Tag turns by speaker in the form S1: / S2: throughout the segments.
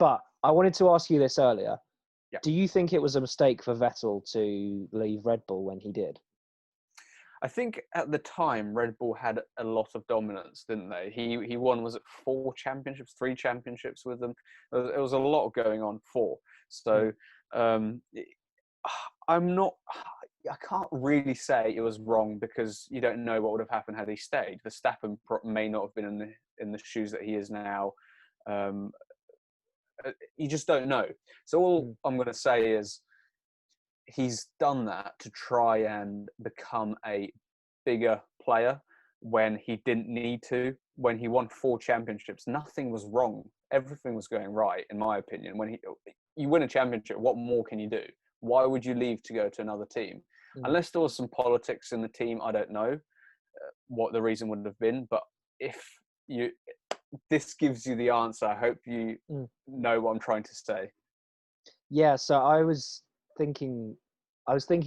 S1: But I wanted to ask you this earlier.
S2: Yeah.
S1: Do you think it was a mistake for Vettel to leave Red Bull when he did?
S2: I think at the time Red Bull had a lot of dominance, didn't they? He won, was it 3 championships with them? It was a lot going on. 4. So I'm not. I can't really say it was wrong because you don't know what would have happened had he stayed. Verstappen may not have been in the shoes that he is now. You just don't know. So all I'm going to say is he's done that to try and become a bigger player when he didn't need to. When he won 4 championships, nothing was wrong. Everything was going right, in my opinion. When you win a championship, what more can you do? Why would you leave to go to another team? Unless there was some politics in the team, I don't know what the reason would have been. But if this gives you the answer, I hope you know what I'm trying to say.
S1: Yeah, so I was thinking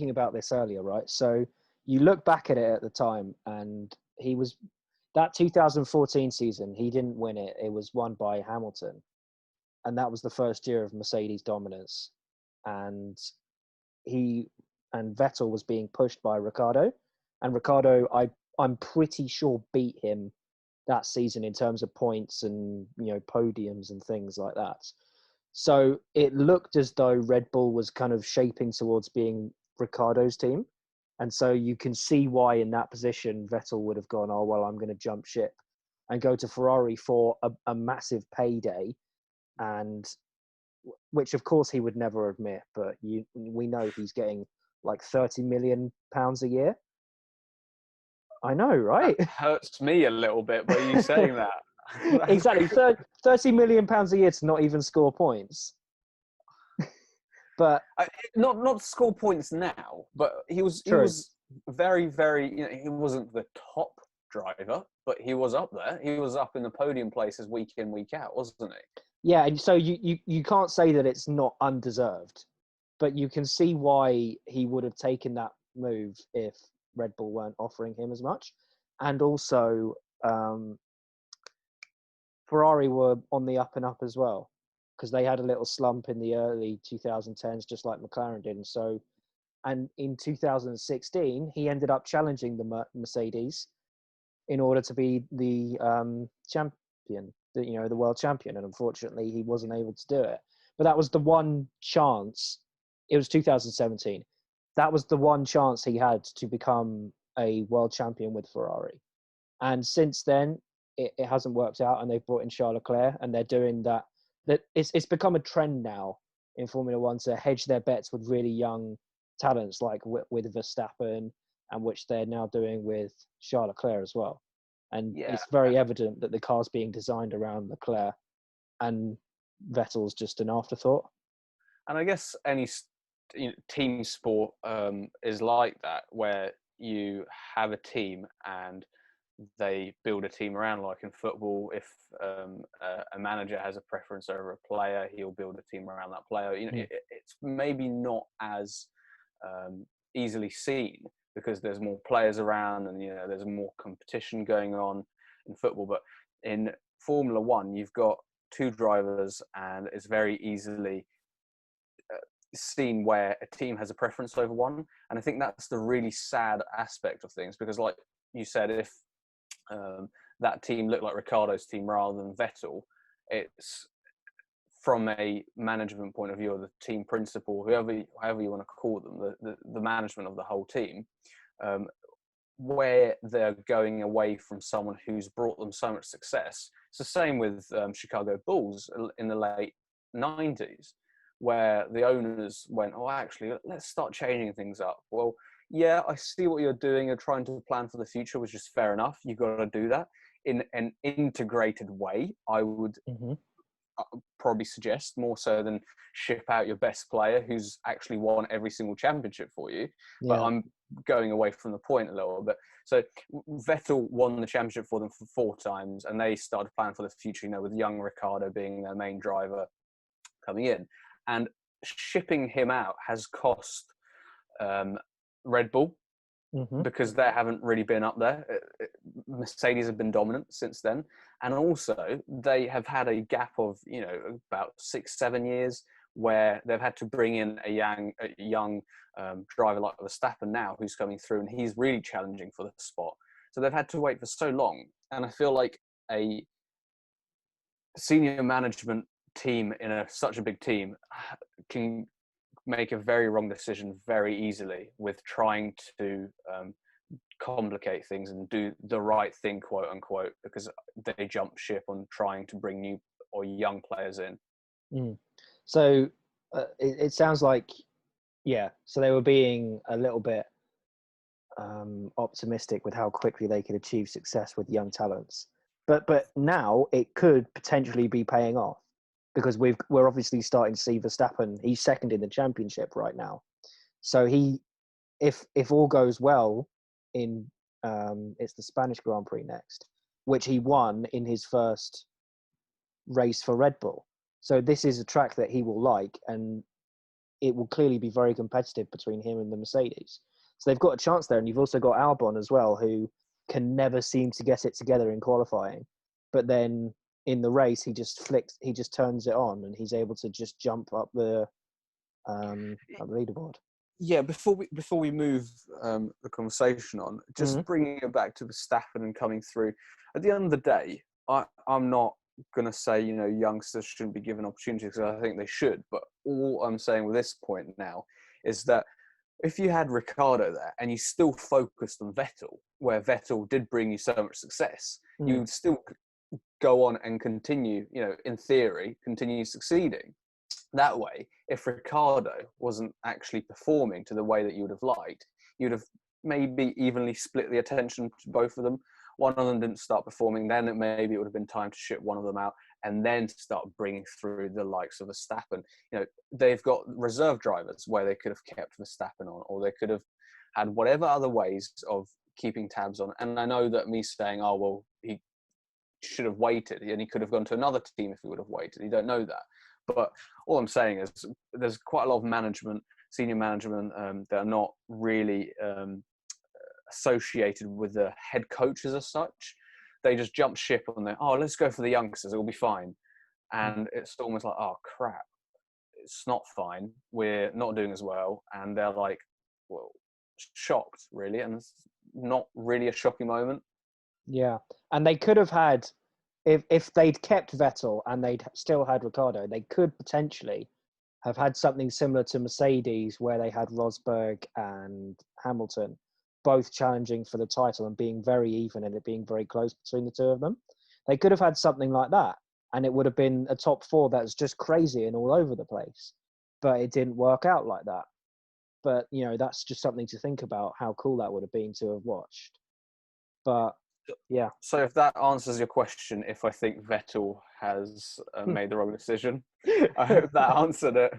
S1: about this earlier, right? So you look back at it at the time, and that 2014 season, he didn't win it. It was won by Hamilton. And that was the first year of Mercedes dominance. And Vettel was being pushed by Ricciardo. And Ricciardo, I'm pretty sure, beat him that season in terms of points and, podiums and things like that. So it looked as though Red Bull was kind of shaping towards being Ricciardo's team. And so you can see why in that position, Vettel would have gone, oh, well, I'm going to jump ship and go to Ferrari for a massive payday. And which, of course, he would never admit. But we know he's getting like £30 million a year. I know, right?
S2: That hurts me a little bit by you saying that.
S1: Exactly. £30 million a year to not even score points. But
S2: not score points now, but he was very, very, he wasn't the top driver, but he was up there. He was up in the podium places week in, week out, wasn't he?
S1: Yeah, and so you can't say that it's not undeserved, but you can see why he would have taken that move if Red Bull weren't offering him as much. And also, Ferrari were on the up and up as well, because they had a little slump in the early 2010s, just like McLaren did. And in 2016, he ended up challenging the Mercedes in order to be the champion, the world champion. And unfortunately, he wasn't able to do it. But that was the one chance. It was 2017. That was the one chance he had to become a world champion with Ferrari. And since then, it hasn't worked out, and they've brought in Charles Leclerc, and they're doing that. That it's become a trend now in Formula One to hedge their bets with really young talents, like with Verstappen, and which they're now doing with Charles Leclerc as well. And it's very evident that the car's being designed around Leclerc, and Vettel's just an afterthought.
S2: And I guess any team sport is like that, where you have a team and they build a team around. Like in football, if a manager has a preference over a player, he'll build a team around that player. It's maybe not as easily seen because there's more players around and there's more competition going on in football. But in Formula One, you've got 2 drivers, and it's very easily seen where a team has a preference over one. And I think that's the really sad aspect of things, because like you said, if that team looked like Ricciardo's team rather than Vettel, it's from a management point of view, or the team principal, however you want to call them, the management of the whole team, where they're going away from someone who's brought them so much success. It's the same with Chicago Bulls in the late 90s, where the owners went, oh, actually, let's start changing things up. Well, yeah, I see what you're doing. You're trying to plan for the future, which is fair enough. You've got to do that in an integrated way. I would probably suggest, more so than ship out your best player who's actually won every single championship for you. But I'm going away from the point a little bit. So Vettel won the championship for them for 4 times, and they started planning for the future, with young Ricciardo being their main driver coming in. And shipping him out has cost Red Bull because they haven't really been up there. Mercedes have been dominant since then, and also they have had a gap of about 6-7 years where they've had to bring in a young driver like Verstappen now, who's coming through, and he's really challenging for the spot. So they've had to wait for so long, and I feel like a senior management team in such a big team can make a very wrong decision very easily with trying to complicate things and do the right thing, quote unquote, because they jump ship on trying to bring new or young players in.
S1: So it sounds like, so they were being a little bit optimistic with how quickly they could achieve success with young talents. But now it could potentially be paying off, because we're obviously starting to see Verstappen. He's second in the championship right now. So if all goes well in it's the Spanish Grand Prix next, which he won in his first race for Red Bull. So this is a track that he will like, and it will clearly be very competitive between him and the Mercedes. So they've got a chance there. And you've also got Albon as well, who can never seem to get it together in qualifying. But then in the race, he just turns it on, and he's able to just jump up the leaderboard.
S2: Yeah, before we move the conversation on, just bringing it back to Verstappen and coming through. At the end of the day, I'm not going to say youngsters shouldn't be given opportunities, because I think they should. But all I'm saying with this point now is that if you had Ricciardo there and you still focused on Vettel, where Vettel did bring you so much success, you would still go on and continue, in theory, continue succeeding. That way, if Ricciardo wasn't actually performing to the way that you would have liked, you'd have maybe evenly split the attention to both of them. One of them didn't start performing, then maybe it would have been time to ship one of them out and then start bringing through the likes of Verstappen. They've got reserve drivers where they could have kept Verstappen on, or they could have had whatever other ways of keeping tabs on. And I know that me saying, oh, well, he should have waited, and he could have gone to another team if he would have waited. You don't know that. But all I'm saying is there's quite a lot of senior management, that are not really associated with the head coaches as such. They just jump ship on let's go for the youngsters, it'll be fine. And it's almost like, oh crap, it's not fine, we're not doing as well. And they're like, well, shocked really, and it's not really a shocking moment.
S1: Yeah, and they could have had, if they'd kept Vettel and they'd still had Ricciardo, they could potentially have had something similar to Mercedes, where they had Rosberg and Hamilton both challenging for the title and being very even, and it being very close between the two of them. They could have had something like that, and it would have been a top four that's just crazy and all over the place. But it didn't work out like that. But, that's just something to think about, how cool that would have been to have watched. But, yeah.
S2: So if that answers your question, if I think Vettel has made the wrong decision, I hope that answered it.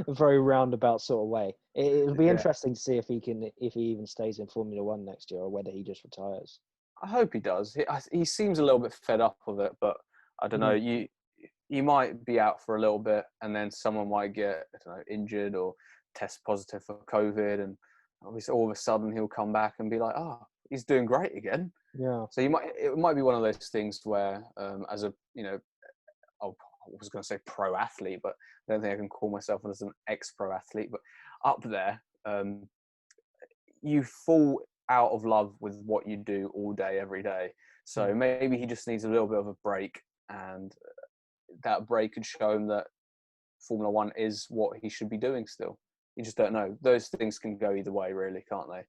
S1: A very roundabout sort of way. It'll be interesting to see if he even stays in Formula One next year, or whether he just retires.
S2: I hope he does. He seems a little bit fed up with it, but I don't know. You might be out for a little bit, and then someone might get injured or test positive for COVID, and obviously all of a sudden he'll come back and be like, oh, he's doing great again.
S1: Yeah.
S2: So it might be one of those things where, as a I was going to say pro athlete, but I don't think I can call myself as an ex-pro athlete. But up there, you fall out of love with what you do all day, every day. So maybe he just needs a little bit of a break, and that break could show him that Formula One is what he should be doing still. You just don't know. Those things can go either way, really, can't they?